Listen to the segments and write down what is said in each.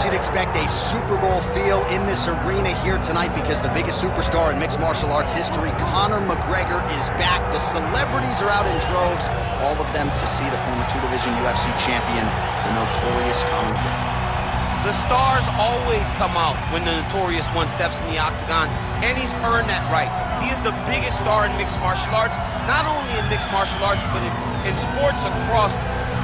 you'd expect a Super Bowl feel in this arena here tonight because the biggest superstar in mixed martial arts history, Conor McGregor, is back. The celebrities are out in droves, all of them to see the former two-division UFC champion, the notorious Conor McGregor. The stars always come out when the notorious one steps in the octagon, and he's earned that right. He is the biggest star in mixed martial arts, not only in mixed martial arts, but in sports across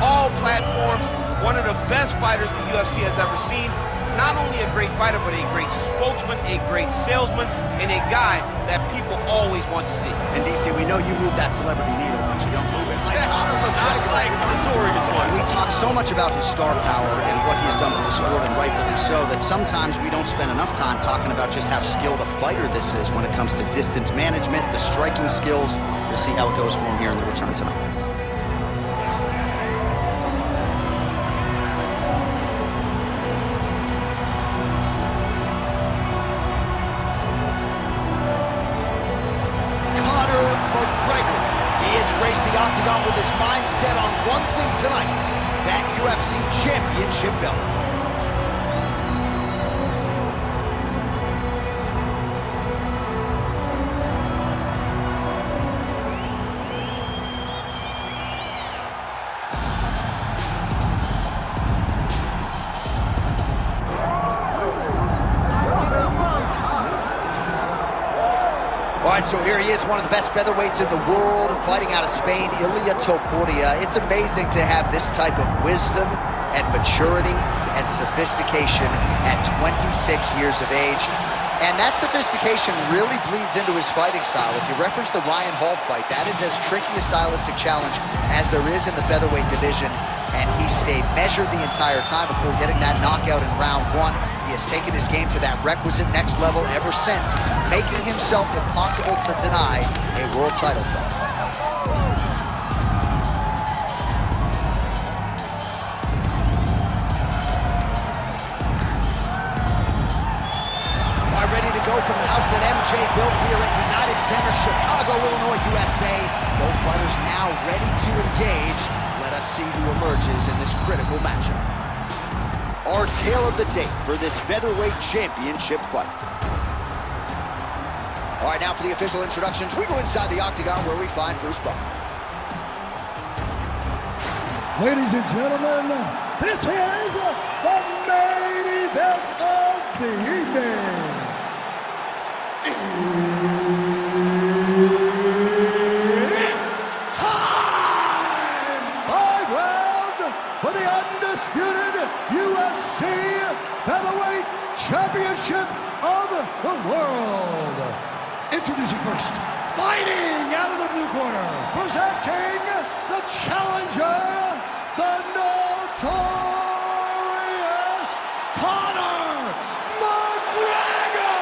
all platforms. One of the best fighters the UFC has ever seen. Not only a great fighter, but a great spokesman, a great salesman, and a guy that people always want to see. And DC, we know you move that celebrity needle, but you don't move it like Conor McGregor. Not like the notorious one. We talk so much about his star power and what he has done for the sport, and rightfully so, that sometimes we don't spend enough time talking about just how skilled a fighter this is when it comes to distance management, the striking skills. We'll see how it goes for him here in the return tonight. McGregor. He has graced the octagon with his mind set on one thing tonight, that UFC championship belt. All right, so here he is, one of the best featherweights in the world, fighting out of Spain, ILIA Topuria. It's amazing to have this type of wisdom and maturity and sophistication at 26 years of age. And that sophistication really bleeds into his fighting style. If you reference the Ryan Hall fight, that is as tricky a stylistic challenge as there is in the featherweight division. And he stayed measured the entire time before getting that knockout in round one. He has taken his game to that requisite next level ever since, making himself impossible to deny a world title fight. Ready to go from the house that MJ built here at United Center, Chicago, Illinois, USA. Both fighters now ready to engage. Let us see who emerges in this critical matchup. Our tale of the tape for this featherweight championship fight. All right, now for the official introductions, we go inside the octagon where we find Bruce Buffer. Ladies and gentlemen, this is the main event of the evening. It's time! 5 rounds for the undisputed UFC Featherweight Championship of the world. Introducing first, fighting out of the blue corner, presenting the challenger, the notorious CONOR McGREGOR!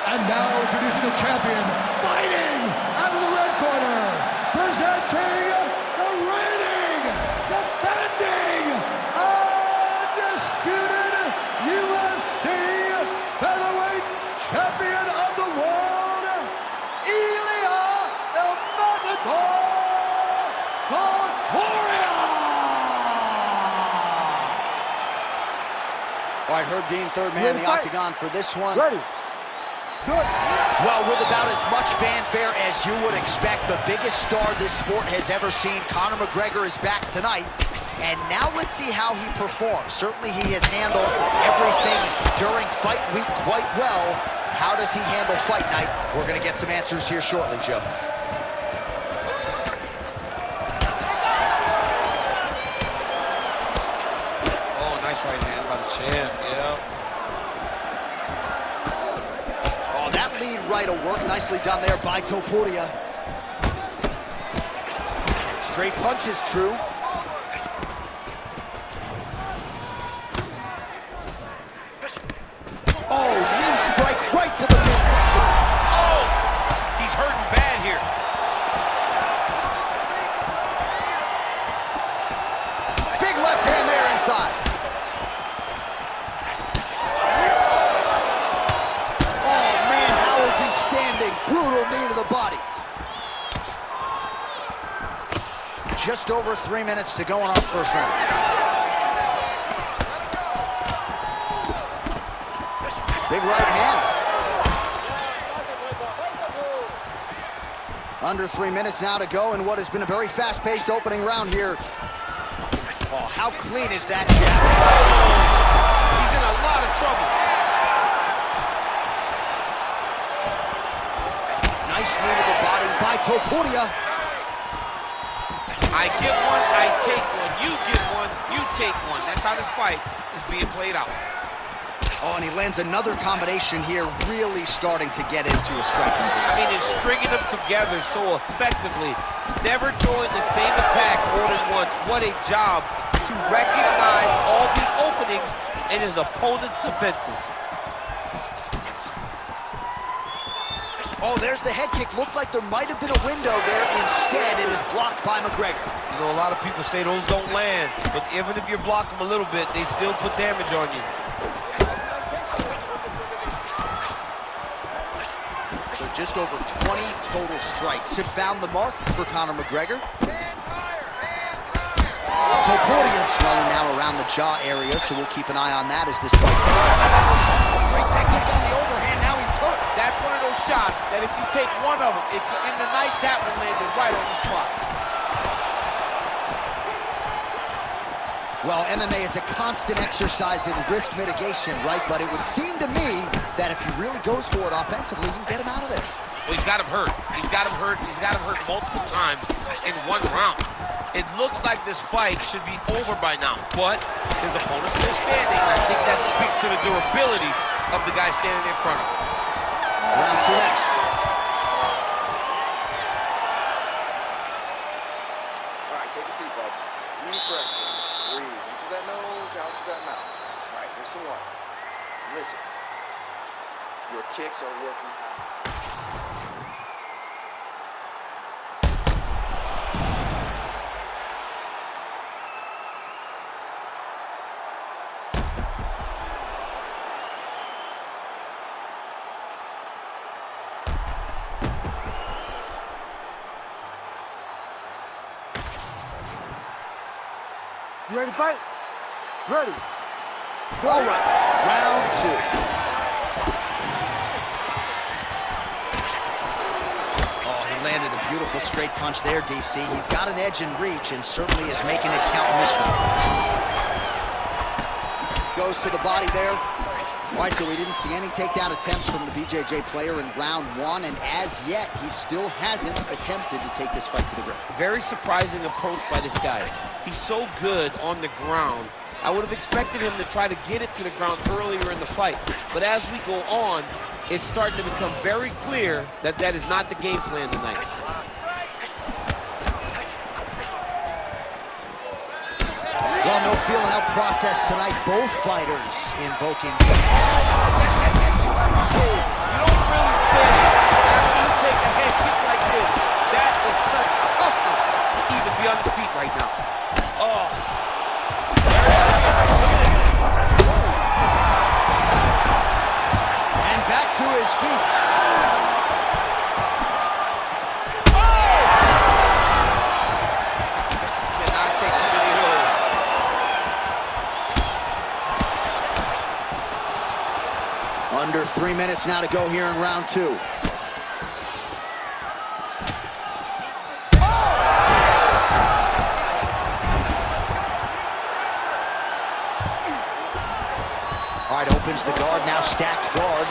And now introducing the champion, fighting out of the red corner, presenting the reigning, defending, undisputed UFC featherweight champion of the world, ILIA Topuria! All right, Herb Dean, third man in the octagon for this one. Ready. Good. Well, with about as much fanfare as you would expect, the biggest star this sport has ever seen, Conor McGregor, is back tonight. And now let's see how he performs. Certainly he has handled everything during fight week quite well. How does he handle fight night? We're going to get some answers here shortly, Joe. Oh, nice right hand by the champ, yeah. Oh, that lead right will work. Nicely done there by Topuria. Straight punch is true. Oh, knee strike right to the midsection. Oh, he's hurting bad here. Big left hand there inside. Oh, man, how is he standing? Brutal knee to the body. Just over 3 minutes to go in our first round. Big right hand. Under 3 minutes now to go in what has been a very fast-paced opening round here. Oh, how clean is that jab? He's in a lot of trouble. Nice knee to the body by Topuria. I give one, I take one. You give one, you take one. That's how this fight is being played out. Oh, and he lands another combination here, really starting to get into a striking. I mean, it's stringing them together so effectively. Never throwing the same attack more than once. What a job to recognize all the openings in his opponent's defenses. Oh, there's the head kick. Looked like there might have been a window there. Instead, it is blocked by McGregor. You know, a lot of people say those don't land, but even if you block them a little bit, they still put damage on you. So just over 20 total strikes have found the mark for Conor McGregor. Topuria is swelling now around the jaw area, so we'll keep an eye on that as this fight goes. Great technique on the overhand, now he's hurt. That's one of those shots that if you take one of them, if you're in the night, that one landed right on the spot. Well, MMA is a constant exercise in risk mitigation, right? But it would seem to me that if he really goes for it offensively, you can get him out of there. Well, he's got him hurt. He's got him hurt. He's got him hurt multiple times in one round. It looks like this fight should be over by now, but his opponent's still standing. And I think that speaks to the durability of the guy standing in front of him. Round two next. All right, take a seat, bud. Deep breath. Breathe in through that nose, out through that mouth. All right, here's some water. Listen, your kicks are working out. You ready to fight? Ready. All right, round two. Oh, he landed a beautiful straight punch there, DC. He's got an edge in reach and certainly is making it count in this one. Goes to the body there. All right, so we didn't see any takedown attempts from the BJJ player in round one, and as yet, he still hasn't attempted to take this fight to the ground. Very surprising approach by this guy. He's so good on the ground. I would have expected him to try to get it to the ground earlier in the fight. But as we go on, it's starting to become very clear that that is not the game plan tonight. Well, no feeling out process tonight. Both fighters invoking. You don't really stand after you take a head kick like this. That is such toughness to even be on his feet right now. Oh. And back to his feet. Cannot take too many of those. Under 3 minutes now to go here in round two. All right, opens the guard, now stacked guard.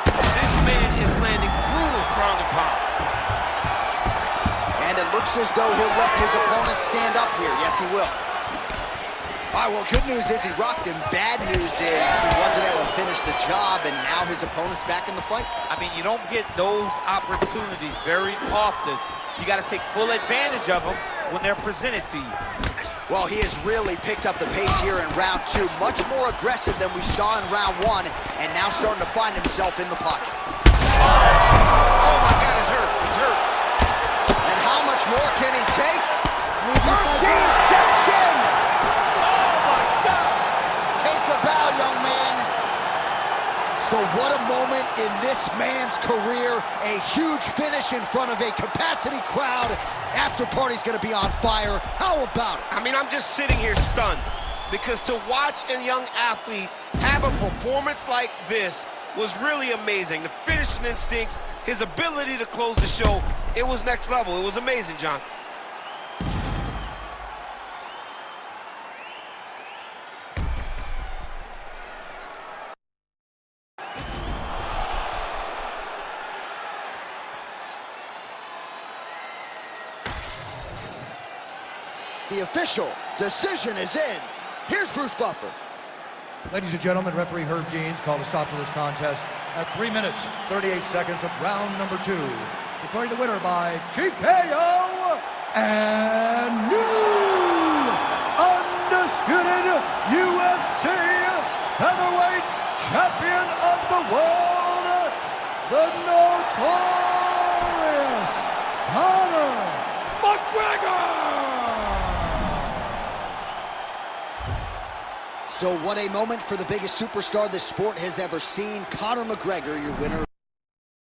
This man is landing brutal ground and pound. And it looks as though he'll let his opponent stand up here. Yes, he will. All right, well, good news is he rocked him. Bad news is he wasn't able to finish the job, and now his opponent's back in the fight. I mean, you don't get those opportunities very often. You got to take full advantage of them when they're presented to you. Well, he has really picked up the pace here in round two. Much more aggressive than we saw in round one, and now starting to find himself in the pocket. Oh my God, he's hurt. He's hurt. And how much more can he take? Dean steps in. Oh my God. Take a bow, young man. So what a moment in this man's career. A huge finish in front of a capacity crowd. After party's gonna be on fire. How about it? I mean, I'm just sitting here stunned. because to watch a young athlete have a performance like this was really amazing. The finishing instincts, his ability to close the show, it was next level. It was amazing, John. The official decision is in. Here's Bruce Buffer. Ladies and gentlemen, referee Herb Deans called a stop to this contest at 3 minutes, 38 seconds of round number 2. Declaring the winner by TKO and new undisputed UFC featherweight champion of the world, the notorious CONOR McGREGOR! So what a moment for the biggest superstar this sport has ever seen. CONOR McGREGOR, your winner.